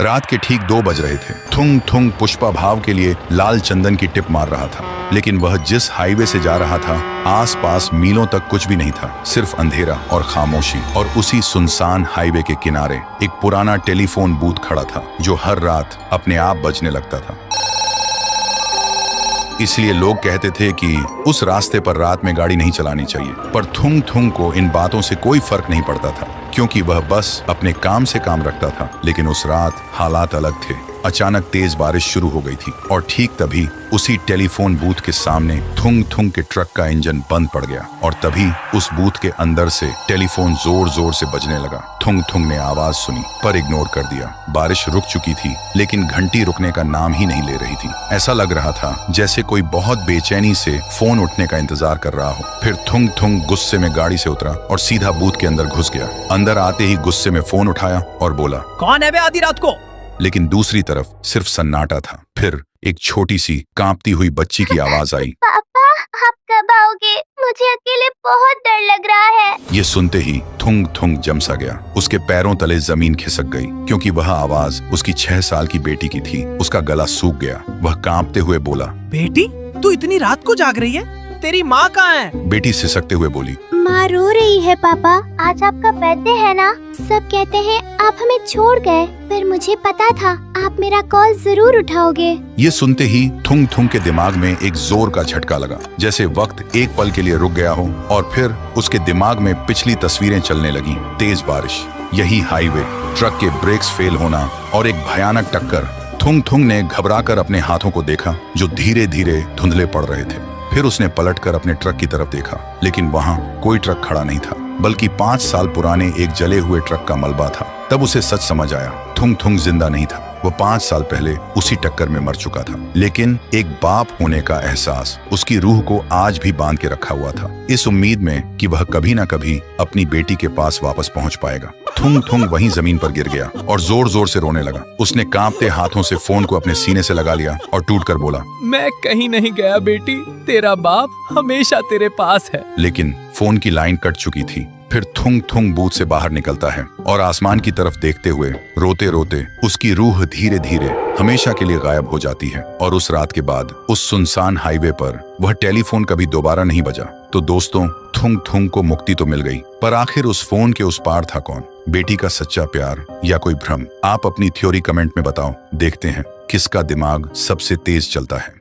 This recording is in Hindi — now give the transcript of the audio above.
रात के ठीक 2 बज रहे थे। थुंग थुंग पुष्पा भाव के लिए लाल चंदन की टिप मार रहा था, लेकिन वह जिस हाईवे से जा रहा था आसपास मीलों तक कुछ भी नहीं था, सिर्फ अंधेरा और खामोशी। और उसी सुनसान हाईवे के किनारे एक पुराना टेलीफोन बूथ खड़ा था जो हर रात अपने आप बजने लगता था। इसलिए लोग कहते थे कि उस रास्ते पर रात में गाड़ी नहीं चलानी चाहिए। पर थुंग थुंग को इन बातों से कोई फर्क नहीं पड़ता था, क्योंकि वह बस अपने काम से काम रखता था। लेकिन उस रात हालात अलग थे। अचानक तेज बारिश शुरू हो गई थी और ठीक तभी उसी टेलीफोन बूथ के सामने थुंग थुंग के ट्रक का इंजन बंद पड़ गया और तभी उस बूथ के अंदर से टेलीफोन जोर जोर से बजने लगा। थुंग थुंग ने आवाज सुनी पर इग्नोर कर दिया। बारिश रुक चुकी थी, लेकिन घंटी रुकने का नाम ही नहीं ले रही थी। ऐसा लग रहा था जैसे कोई बहुत बेचैनी से फोन उठने का इंतजार कर रहा हो। फिर थुंग थुंग गुस्से में गाड़ी से उतरा और सीधा बूथ के अंदर घुस गया। अंदर आते ही गुस्से में फोन उठाया और बोला, कौन है बे आधी रात को? लेकिन दूसरी तरफ सिर्फ सन्नाटा था। फिर एक छोटी सी कांपती हुई बच्ची की आवाज आई, पापा आप कब आओगे? मुझे अकेले बहुत डर लग रहा है। ये सुनते ही थुंग थुंग जम सा गया। उसके पैरों तले जमीन खिसक गई, क्योंकि वह आवाज उसकी 6 साल की बेटी की थी। उसका गला सूख गया। वह कांपते हुए बोला, बेटी तू इतनी रात को जाग रही है? तेरी माँ कहाँ है? बेटी सिसकते हुए बोली, माँ रो रही है पापा। आज आपका बर्थडे है ना? सब कहते हैं आप हमें छोड़ गए, पर मुझे पता था आप मेरा कॉल जरूर उठाओगे। ये सुनते ही थुंग थुंग के दिमाग में एक जोर का झटका लगा, जैसे वक्त एक पल के लिए रुक गया हो और फिर उसके दिमाग में पिछली तस्वीरें चलने लगी। तेज बारिश, यही हाईवे, ट्रक के ब्रेक्स फेल होना और एक भयानक टक्कर। थुंग थुंग ने घबराकर अपने हाथों को देखा जो धीरे धीरे धुंधले पड़ रहे थे। फिर उसने पलटकर अपने ट्रक की तरफ देखा, लेकिन वहां कोई ट्रक खड़ा नहीं था, बल्कि 5 साल पुराने एक जले हुए ट्रक का मलबा था। तब उसे सच समझ आया, थुंग थुंग जिंदा नहीं था। वो 5 साल पहले उसी टक्कर में मर चुका था। लेकिन एक बाप होने का एहसास उसकी रूह को आज भी बांध के रखा हुआ था, इस उम्मीद में कि वह कभी ना कभी अपनी बेटी के पास वापस पहुंच पाएगा। थुंग थुंग वहीं जमीन पर गिर गया और जोर जोर से रोने लगा। उसने कांपते हाथों से फोन को अपने सीने से लगा लिया और टूटकर बोला, मैं कहीं नहीं गया बेटी, तेरा बाप हमेशा तेरे पास है। लेकिन फोन की लाइन कट चुकी थी। फिर थुंग थुंग बूथ से बाहर निकलता है और आसमान की तरफ देखते हुए रोते रोते उसकी रूह धीरे धीरे हमेशा के लिए गायब हो जाती है। और उस रात के बाद उस सुनसान हाईवे पर वह टेलीफोन कभी दोबारा नहीं बजा। तो दोस्तों, थुंग थुंग को मुक्ति तो मिल गई, पर आखिर उस फोन के उस पार था कौन? बेटी का सच्चा प्यार या कोई भ्रम? आप अपनी थ्योरी कमेंट में बताओ। देखते हैं किसका दिमाग सबसे तेज चलता है।